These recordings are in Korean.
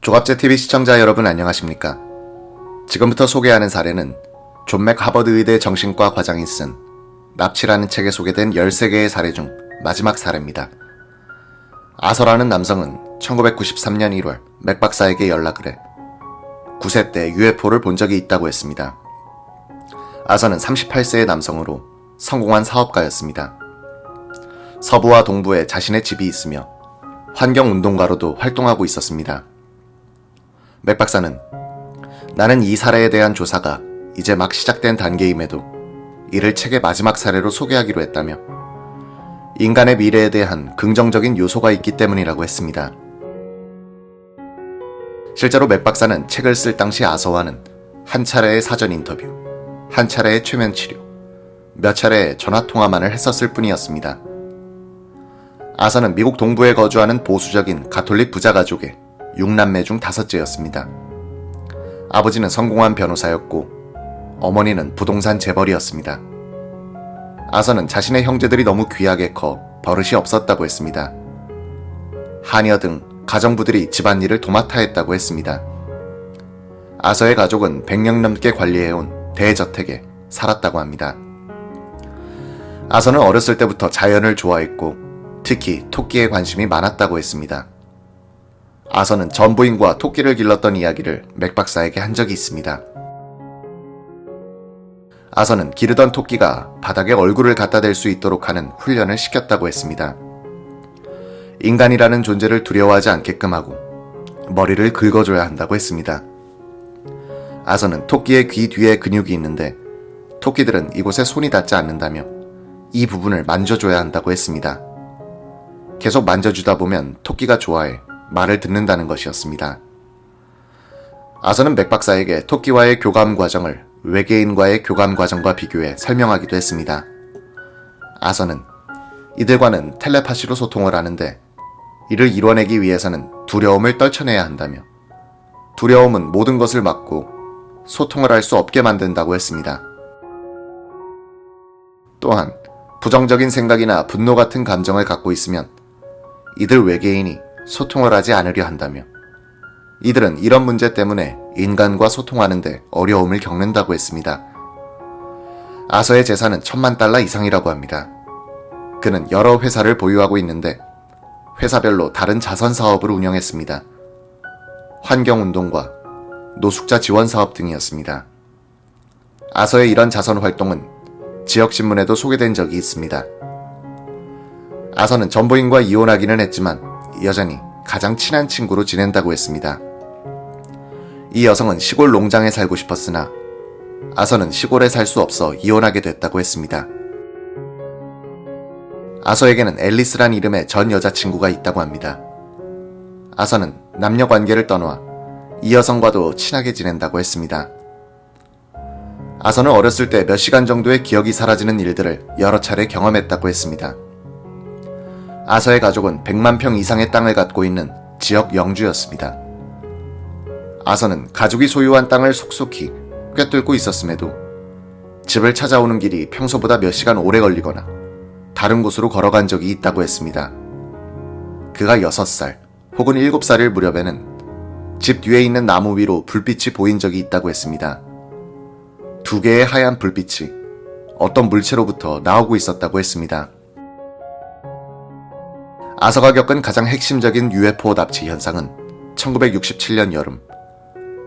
조갑제TV 시청자 여러분 안녕하십니까? 지금부터 소개하는 사례는 존 맥 하버드 의대 정신과 과장이 쓴 납치라는 책에 소개된 13개의 사례 중 마지막 사례입니다. 아서라는 남성은 1993년 1월 맥 박사에게 연락을 해 9세 때 UFO를 본 적이 있다고 했습니다. 아서는 38세의 남성으로 성공한 사업가였습니다. 서부와 동부에 자신의 집이 있으며 환경운동가로도 활동하고 있었습니다. 맥 박사는 나는 이 사례에 대한 조사가 이제 막 시작된 단계임에도 이를 책의 마지막 사례로 소개하기로 했다며 인간의 미래에 대한 긍정적인 요소가 있기 때문이라고 했습니다. 실제로 맥 박사는 책을 쓸 당시 아서와는 한 차례의 사전 인터뷰, 한 차례의 최면 치료, 몇 차례의 전화통화만을 했었을 뿐이었습니다. 아서는 미국 동부에 거주하는 보수적인 가톨릭 부자 가족의 6남매 중 5째였습니다. 아버지는 성공한 변호사였고 어머니는 부동산 재벌이었습니다. 아서는 자신의 형제들이 너무 귀하게 커 버릇이 없었다고 했습니다. 하녀 등 가정부들이 집안일을 도맡아 했다고 했습니다. 아서의 가족은 100년 넘게 관리해온 대저택에 살았다고 합니다. 아서는 어렸을 때부터 자연을 좋아했고 특히 토끼에 관심이 많았다고 했습니다. 아서는 전부인과 토끼를 길렀던 이야기를 맥 박사에게 한 적이 있습니다. 아서는 기르던 토끼가 바닥에 얼굴을 갖다 댈 수 있도록 하는 훈련을 시켰다고 했습니다. 인간이라는 존재를 두려워하지 않게끔 하고 머리를 긁어줘야 한다고 했습니다. 아서는 토끼의 귀 뒤에 근육이 있는데 토끼들은 이곳에 손이 닿지 않는다며 이 부분을 만져줘야 한다고 했습니다. 계속 만져주다 보면 토끼가 좋아해 말을 듣는다는 것이었습니다. 아서는 맥 박사에게 토끼와의 교감 과정을 외계인과의 교감 과정과 비교해 설명하기도 했습니다. 아서는 이들과는 텔레파시로 소통을 하는데 이를 이뤄내기 위해서는 두려움을 떨쳐내야 한다며 두려움은 모든 것을 막고 소통을 할 수 없게 만든다고 했습니다. 또한 부정적인 생각이나 분노 같은 감정을 갖고 있으면 이들 외계인이 소통을 하지 않으려 한다며 이들은 이런 문제 때문에 인간과 소통하는데 어려움을 겪는다고 했습니다. 아서의 재산은 $10,000,000 이상이라고 합니다. 그는 여러 회사를 보유하고 있는데 회사별로 다른 자선 사업을 운영했습니다. 환경운동과 노숙자 지원 사업 등이었습니다. 아서의 이런 자선 활동은 지역신문에도 소개된 적이 있습니다. 아서는 전부인과 이혼하기는 했지만 여전히 가장 친한 친구로 지낸다고 했습니다. 이 여성은 시골 농장에 살고 싶었으나 아서는 시골에 살 수 없어 이혼하게 됐다고 했습니다. 아서에게는 앨리스란 이름의 전 여자친구가 있다고 합니다. 아서는 남녀 관계를 떠나 이 여성과도 친하게 지낸다고 했습니다. 아서는 어렸을 때 몇 시간 정도의 기억이 사라지는 일들을 여러 차례 경험했다고 했습니다. 아서의 가족은 100만 평 이상의 땅을 갖고 있는 지역 영주였습니다. 아서는 가족이 소유한 땅을 속속히 꿰뚫고 있었음에도 집을 찾아오는 길이 평소보다 몇 시간 오래 걸리거나 다른 곳으로 걸어간 적이 있다고 했습니다. 그가 6살 혹은 7살일 무렵에는 집 뒤에 있는 나무 위로 불빛이 보인 적이 있다고 했습니다. 2개의 하얀 불빛이 어떤 물체로부터 나오고 있었다고 했습니다. 아서가 겪은 가장 핵심적인 UFO 납치 현상은 1967년 여름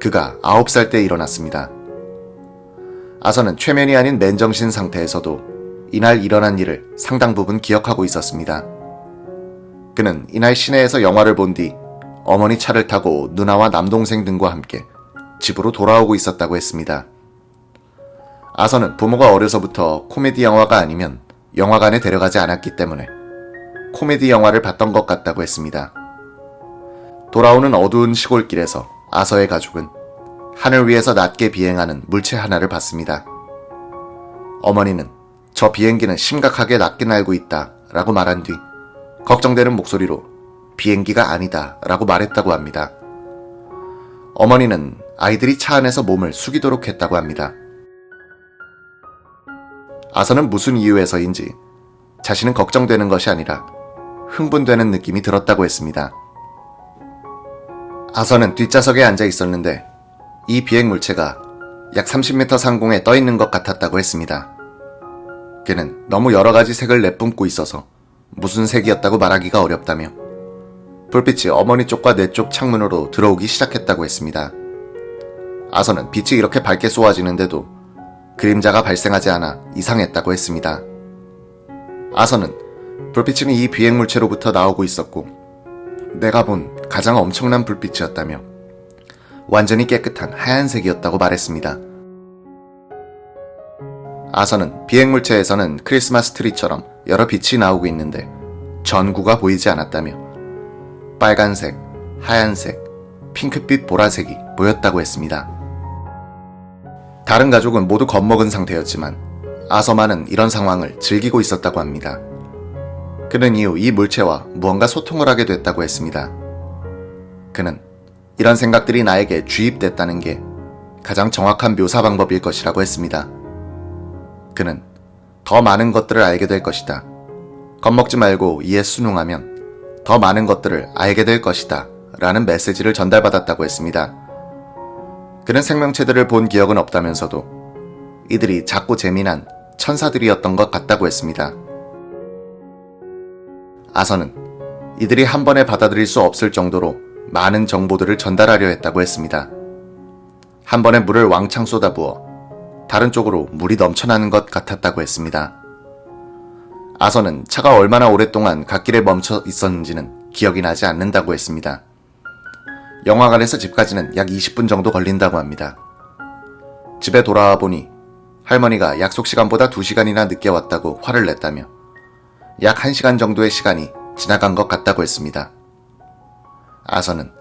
그가 9살 때 일어났습니다. 아서는 최면이 아닌 맨정신 상태에서도 이날 일어난 일을 상당 부분 기억하고 있었습니다. 그는 이날 시내에서 영화를 본 뒤 어머니 차를 타고 누나와 남동생 등과 함께 집으로 돌아오고 있었다고 했습니다. 아서는 부모가 어려서부터 코미디 영화가 아니면 영화관에 데려가지 않았기 때문에 코미디 영화를 봤던 것 같다고 했습니다. 돌아오는 어두운 시골길에서 아서의 가족은 하늘 위에서 낮게 비행하는 물체 하나를 봤습니다. 어머니는 저 비행기는 심각하게 낮게 날고 있다 라고 말한 뒤 걱정되는 목소리로 비행기가 아니다 라고 말했다고 합니다. 어머니는 아이들이 차 안에서 몸을 숙이도록 했다고 합니다. 아서는 무슨 이유에서인지 자신은 걱정되는 것이 아니라 흥분되는 느낌이 들었다고 했습니다. 아서는 뒷좌석에 앉아 있었는데 이 비행물체가 약 30m 상공에 떠 있는 것 같았다고 했습니다. 그는 너무 여러 가지 색을 내뿜고 있어서 무슨 색이었다고 말하기가 어렵다며 불빛이 어머니 쪽과 내 쪽 창문으로 들어오기 시작했다고 했습니다. 아서는 빛이 이렇게 밝게 쏘아지는데도 그림자가 발생하지 않아 이상했다고 했습니다. 아서는 불빛은 이 비행물체로부터 나오고 있었고 내가 본 가장 엄청난 불빛이었다며 완전히 깨끗한 하얀색이었다고 말했습니다. 아서는 비행물체에서는 크리스마스 트리처럼 여러 빛이 나오고 있는데 전구가 보이지 않았다며 빨간색, 하얀색, 핑크빛 보라색이 보였다고 했습니다. 다른 가족은 모두 겁먹은 상태였지만 아서만은 이런 상황을 즐기고 있었다고 합니다. 그는 이후 이 물체와 무언가 소통을 하게 됐다고 했습니다. 그는 이런 생각들이 나에게 주입됐다는 게 가장 정확한 묘사 방법일 것이라고 했습니다. 그는 더 많은 것들을 알게 될 것이다. 겁먹지 말고 이에 순응하면 더 많은 것들을 알게 될 것이다. 라는 메시지를 전달받았다고 했습니다. 그는 생명체들을 본 기억은 없다면서도 이들이 작고 재미난 천사들이었던 것 같다고 했습니다. 아서는 이들이 한 번에 받아들일 수 없을 정도로 많은 정보들을 전달하려 했다고 했습니다. 한 번에 물을 왕창 쏟아부어 다른 쪽으로 물이 넘쳐나는 것 같았다고 했습니다. 아서는 차가 얼마나 오랫동안 갓길에 멈춰 있었는지는 기억이 나지 않는다고 했습니다. 영화관에서 집까지는 약 20분 정도 걸린다고 합니다. 집에 돌아와 보니 할머니가 약속 시간보다 2시간이나 늦게 왔다고 화를 냈다며 약 1시간 정도의 시간이 지나간 것 같다고 했습니다. 아서는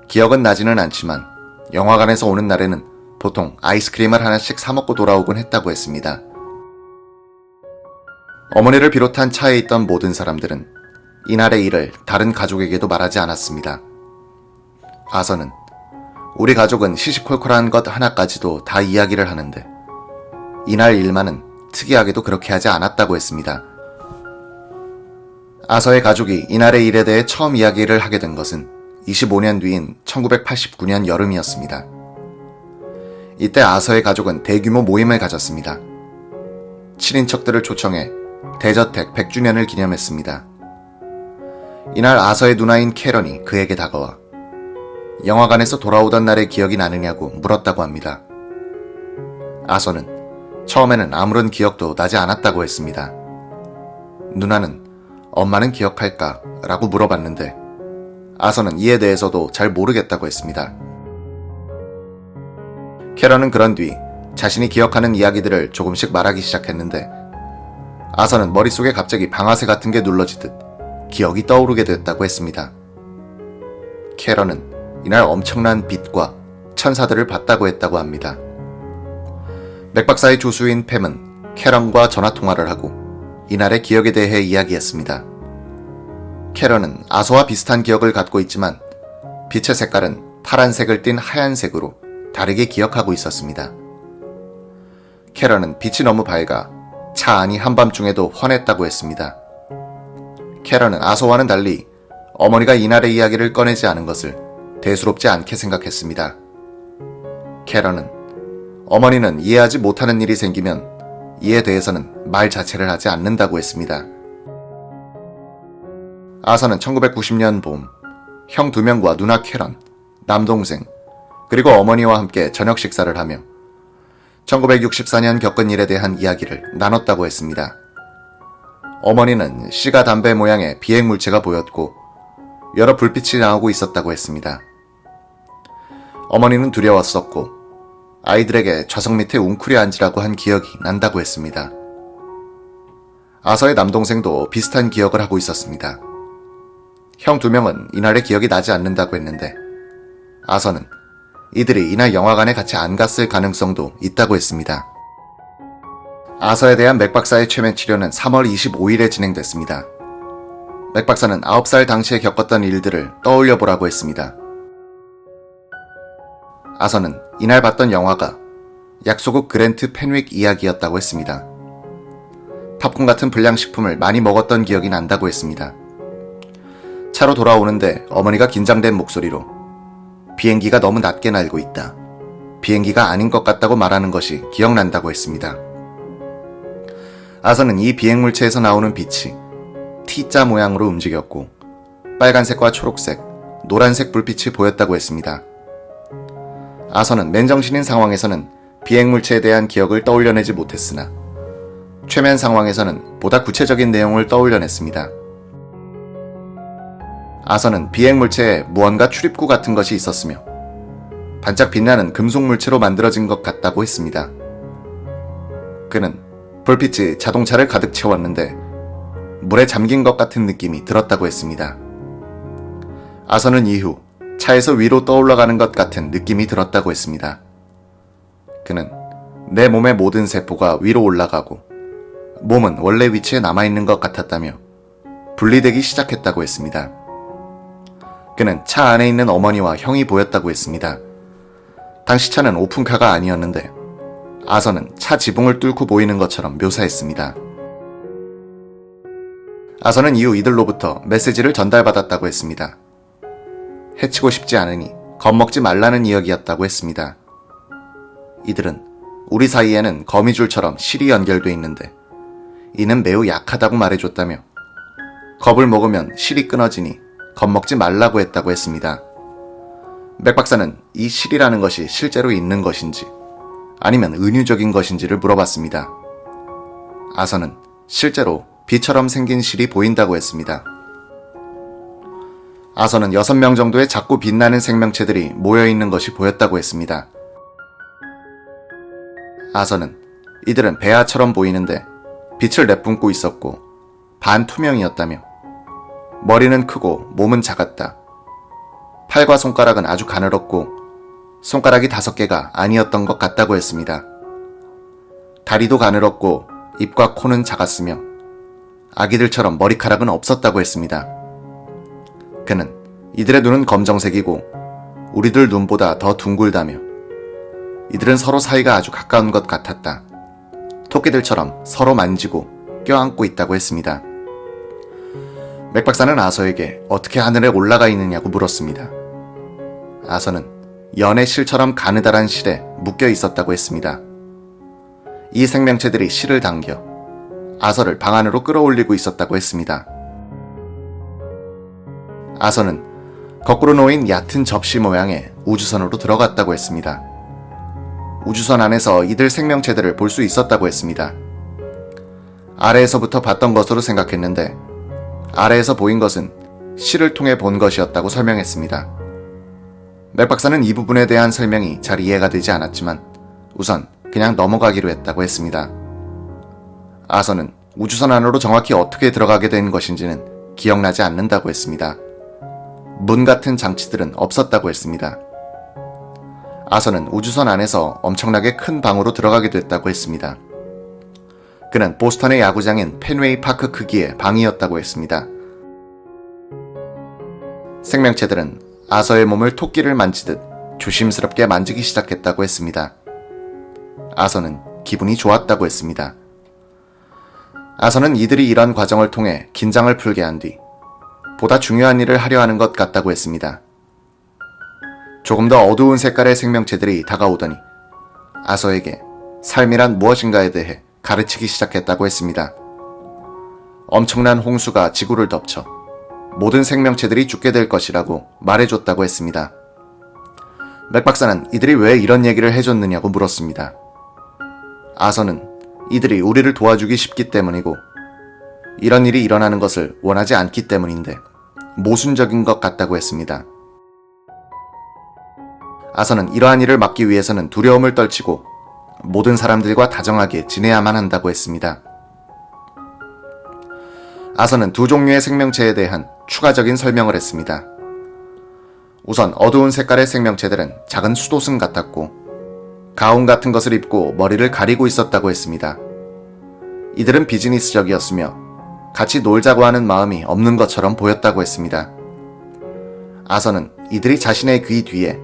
기억은 나지는 않지만 영화관에서 오는 날에는 보통 아이스크림을 하나씩 사 먹고 돌아오곤 했다고 했습니다. 어머니를 비롯한 차에 있던 모든 사람들은 이날의 일을 다른 가족에게도 말하지 않았습니다. 아서는 우리 가족은 시시콜콜한 것 하나까지도 다 이야기를 하는데 이날 일만은 특이하게도 그렇게 하지 않았다고 했습니다. 아서의 가족이 이날의 일에 대해 처음 이야기를 하게 된 것은 25년 뒤인 1989년 여름이었습니다. 이때 아서의 가족은 대규모 모임을 가졌습니다. 친인척들을 초청해 대저택 100주년을 기념했습니다. 이날 아서의 누나인 캐런이 그에게 다가와 영화관에서 돌아오던 날의 기억이 나느냐고 물었다고 합니다. 아서는 처음에는 아무런 기억도 나지 않았다고 했습니다. 누나는 엄마는 기억할까? 라고 물어봤는데 아서는 이에 대해서도 잘 모르겠다고 했습니다. 캐런은 그런 뒤 자신이 기억하는 이야기들을 조금씩 말하기 시작했는데 아서는 머릿속에 갑자기 방아쇠 같은 게 눌러지듯 기억이 떠오르게 됐다고 했습니다. 캐런은 이날 엄청난 빛과 천사들을 봤다고 했다고 합니다. 맥박사의 조수인 팸은 캐런과 전화통화를 하고 이날의 기억에 대해 이야기했습니다. 캐런은 아서와 비슷한 기억을 갖고 있지만 빛의 색깔은 파란색을 띤 하얀색으로 다르게 기억하고 있었습니다. 캐런은 빛이 너무 밝아 차 안이 한밤중에도 환했다고 했습니다. 캐런은 아서와는 달리 어머니가 이날의 이야기를 꺼내지 않은 것을 대수롭지 않게 생각했습니다. 캐런은 어머니는 이해하지 못하는 일이 생기면 이에 대해서는 말 자체를 하지 않는다고 했습니다. 아서는 1990년 봄 형 2명과 누나 캐런, 남동생, 그리고 어머니와 함께 저녁 식사를 하며 1964년 겪은 일에 대한 이야기를 나눴다고 했습니다. 어머니는 시가 담배 모양의 비행물체가 보였고 여러 불빛이 나오고 있었다고 했습니다. 어머니는 두려웠었고 아이들에게 좌석 밑에 웅크려 앉으라고 한 기억이 난다고 했습니다. 아서의 남동생도 비슷한 기억을 하고 있었습니다. 형 2명은 이날의 기억이 나지 않는다고 했는데 아서는 이들이 이날 영화관에 같이 안 갔을 가능성도 있다고 했습니다. 아서에 대한 맥박사의 최면 치료는 3월 25일에 진행됐습니다. 맥박사는 9살 당시에 겪었던 일들을 떠올려 보라고 했습니다. 아서는 이날 봤던 영화가 약소국 그랜트 펜윅 이야기였다고 했습니다. 팝콘 같은 불량식품을 많이 먹었던 기억이 난다고 했습니다. 차로 돌아오는데 어머니가 긴장된 목소리로 비행기가 너무 낮게 날고 있다. 비행기가 아닌 것 같다고 말하는 것이 기억난다고 했습니다. 아서는 이 비행물체에서 나오는 빛이 T자 모양으로 움직였고 빨간색과 초록색, 노란색 불빛이 보였다고 했습니다. 아서는 맨정신인 상황에서는 비행물체에 대한 기억을 떠올려내지 못했으나 최면 상황에서는 보다 구체적인 내용을 떠올려냈습니다. 아서는 비행물체에 무언가 출입구 같은 것이 있었으며 반짝 빛나는 금속물체로 만들어진 것 같다고 했습니다. 그는 불빛이 자동차를 가득 채웠는데 물에 잠긴 것 같은 느낌이 들었다고 했습니다. 아서는 이후 차에서 위로 떠올라가는 것 같은 느낌이 들었다고 했습니다. 그는 내 몸의 모든 세포가 위로 올라가고 몸은 원래 위치에 남아있는 것 같았다며 분리되기 시작했다고 했습니다. 그는 차 안에 있는 어머니와 형이 보였다고 했습니다. 당시 차는 오픈카가 아니었는데 아서는 차 지붕을 뚫고 보이는 것처럼 묘사했습니다. 아서는 이후 이들로부터 메시지를 전달받았다고 했습니다. 해치고 싶지 않으니 겁먹지 말라는 이야기였다고 했습니다. 이들은 우리 사이에는 거미줄처럼 실이 연결돼 있는데 이는 매우 약하다고 말해줬다며 겁을 먹으면 실이 끊어지니 겁먹지 말라고 했다고 했습니다. 맥 박사는 이 실이라는 것이 실제로 있는 것인지 아니면 은유적인 것인지를 물어봤습니다. 아서는 실제로 비처럼 생긴 실이 보인다고 했습니다. 아서는 6명 정도의 작고 빛나는 생명체들이 모여있는 것이 보였다고 했습니다. 아서는 이들은 배아처럼 보이는데 빛을 내뿜고 있었고 반투명이었다며 머리는 크고 몸은 작았다. 팔과 손가락은 아주 가늘었고 손가락이 5개가 아니었던 것 같다고 했습니다. 다리도 가늘었고 입과 코는 작았으며 아기들처럼 머리카락은 없었다고 했습니다. 그는 이들의 눈은 검정색이고 우리들 눈보다 더 둥글다며 이들은 서로 사이가 아주 가까운 것 같았다. 토끼들처럼 서로 만지고 껴안고 있다고 했습니다. 맥 박사는 아서에게 어떻게 하늘에 올라가 있느냐고 물었습니다. 아서는 연의 실처럼 가느다란 실에 묶여 있었다고 했습니다. 이 생명체들이 실을 당겨 아서를 방 안으로 끌어올리고 있었다고 했습니다. 아서는 거꾸로 놓인 얕은 접시 모양의 우주선으로 들어갔다고 했습니다. 우주선 안에서 이들 생명체들을 볼 수 있었다고 했습니다. 아래에서부터 봤던 것으로 생각했는데 아래에서 보인 것은 실을 통해 본 것이었다고 설명했습니다. 맥 박사는 이 부분에 대한 설명이 잘 이해가 되지 않았지만 우선 그냥 넘어가기로 했다고 했습니다. 아서는 우주선 안으로 정확히 어떻게 들어가게 된 것인지는 기억나지 않는다고 했습니다. 문 같은 장치들은 없었다고 했습니다. 아서는 우주선 안에서 엄청나게 큰 방으로 들어가게 됐다고 했습니다. 그는 보스턴의 야구장인 펜웨이 파크 크기의 방이었다고 했습니다. 생명체들은 아서의 몸을 토끼를 만지듯 조심스럽게 만지기 시작했다고 했습니다. 아서는 기분이 좋았다고 했습니다. 아서는 이들이 이런 과정을 통해 긴장을 풀게 한 뒤 보다 중요한 일을 하려 하는 것 같다고 했습니다. 조금 더 어두운 색깔의 생명체들이 다가오더니 아서에게 삶이란 무엇인가에 대해 가르치기 시작했다고 했습니다. 엄청난 홍수가 지구를 덮쳐 모든 생명체들이 죽게 될 것이라고 말해줬다고 했습니다. 맥 박사는 이들이 왜 이런 얘기를 해줬느냐고 물었습니다. 아서는 이들이 우리를 도와주기 쉽기 때문이고 이런 일이 일어나는 것을 원하지 않기 때문인데 모순적인 것 같다고 했습니다. 아서는 이러한 일을 막기 위해서는 두려움을 떨치고 모든 사람들과 다정하게 지내야만 한다고 했습니다. 아서는 두 종류의 생명체에 대한 추가적인 설명을 했습니다. 우선 어두운 색깔의 생명체들은 작은 수도승 같았고 가운 같은 것을 입고 머리를 가리고 있었다고 했습니다. 이들은 비즈니스적이었으며 같이 놀자고 하는 마음이 없는 것처럼 보였다고 했습니다. 아서는 이들이 자신의 귀 뒤에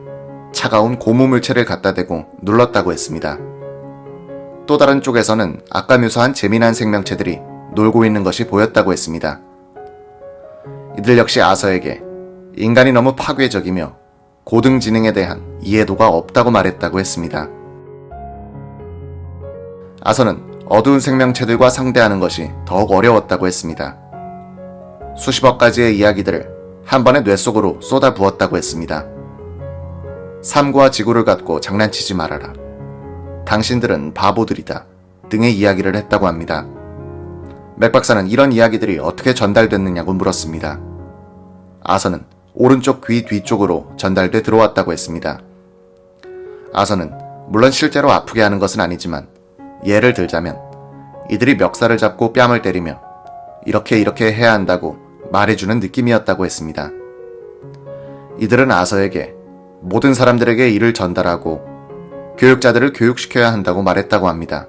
차가운 고무 물체를 갖다 대고 눌렀다고 했습니다. 또 다른 쪽에서는 아까 묘사한 재미난 생명체들이 놀고 있는 것이 보였다고 했습니다. 이들 역시 아서에게 인간이 너무 파괴적이며 고등지능에 대한 이해도가 없다고 말했다고 했습니다. 아서는 어두운 생명체들과 상대하는 것이 더욱 어려웠다고 했습니다. 수십억 가지의 이야기들을 한 번에 뇌 속으로 쏟아부었다고 했습니다. 삶과 지구를 갖고 장난치지 말아라. 당신들은 바보들이다. 등의 이야기를 했다고 합니다. 맥 박사는 이런 이야기들이 어떻게 전달됐느냐고 물었습니다. 아서는 오른쪽 귀 뒤쪽으로 전달돼 들어왔다고 했습니다. 아서는 물론 실제로 아프게 하는 것은 아니지만 예를 들자면 이들이 멱살을 잡고 뺨을 때리며 이렇게 해야 한다고 말해주는 느낌이었다고 했습니다. 이들은 아서에게 모든 사람들에게 이를 전달하고 교육자들을 교육시켜야 한다고 말했다고 합니다.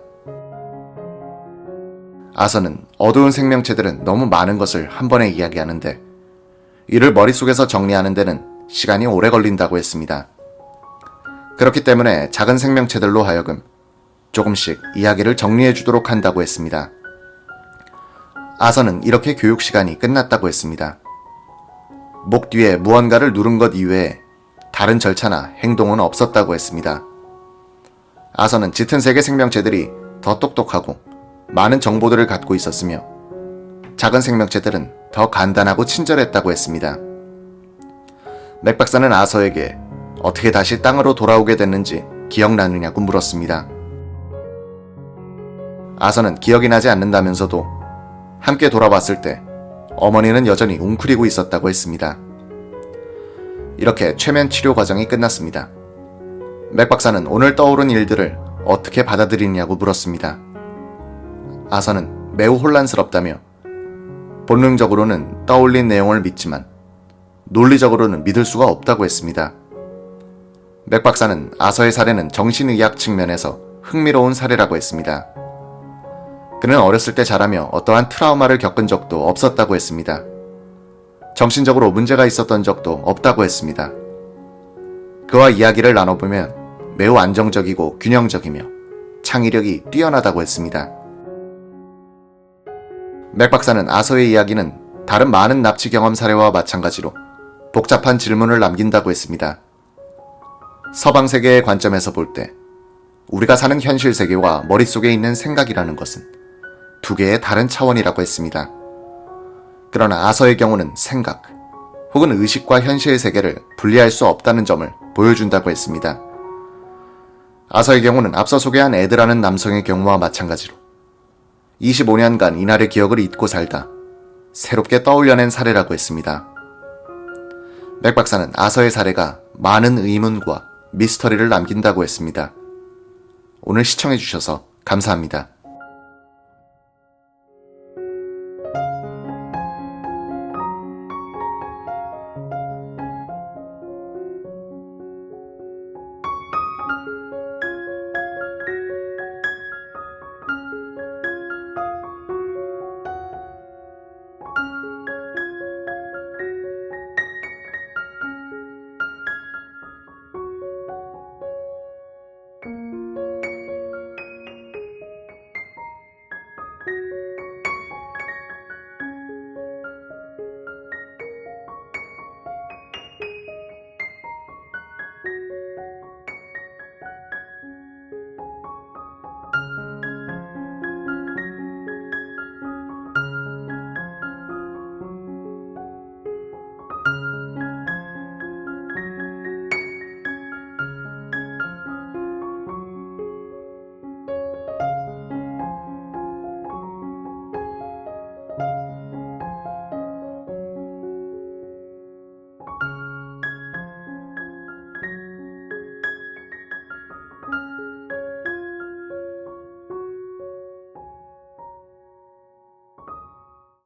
아서는 어두운 생명체들은 너무 많은 것을 한 번에 이야기하는데 이를 머릿속에서 정리하는 데는 시간이 오래 걸린다고 했습니다. 그렇기 때문에 작은 생명체들로 하여금 조금씩 이야기를 정리해 주도록 한다고 했습니다. 아서는 이렇게 교육 시간이 끝났다고 했습니다. 목 뒤에 무언가를 누른 것 이외에 다른 절차나 행동은 없었다고 했습니다. 아서는 짙은 색의 생명체들이 더 똑똑하고 많은 정보들을 갖고 있었으며 작은 생명체들은 더 간단하고 친절했다고 했습니다. 맥 박사는 아서에게 어떻게 다시 땅으로 돌아오게 됐는지 기억나느냐고 물었습니다. 아서는 기억이 나지 않는다면서도 함께 돌아왔을 때 어머니는 여전히 웅크리고 있었다고 했습니다. 이렇게 최면 치료 과정이 끝났습니다. 맥 박사는 오늘 떠오른 일들을 어떻게 받아들이냐고 물었습니다. 아서는 매우 혼란스럽다며 본능적으로는 떠올린 내용을 믿지만 논리적으로는 믿을 수가 없다고 했습니다. 맥 박사는 아서의 사례는 정신의학 측면에서 흥미로운 사례라고 했습니다. 그는 어렸을 때 자라며 어떠한 트라우마를 겪은 적도 없었다고 했습니다. 정신적으로 문제가 있었던 적도 없다고 했습니다. 그와 이야기를 나눠보면 매우 안정적이고 균형적이며 창의력이 뛰어나다고 했습니다. 맥 박사는 아서의 이야기는 다른 많은 납치 경험 사례와 마찬가지로 복잡한 질문을 남긴다고 했습니다. 서방 세계의 관점에서 볼 때 우리가 사는 현실 세계와 머릿속에 있는 생각이라는 것은 두 개의 다른 차원이라고 했습니다. 그러나 아서의 경우는 생각 혹은 의식과 현실 세계를 분리할 수 없다는 점을 보여준다고 했습니다. 아서의 경우는 앞서 소개한 에드라는 남성의 경우와 마찬가지로 25년간 이날의 기억을 잊고 살다 새롭게 떠올려낸 사례라고 했습니다. 맥 박사는 아서의 사례가 많은 의문과 미스터리를 남긴다고 했습니다. 오늘 시청해주셔서 감사합니다.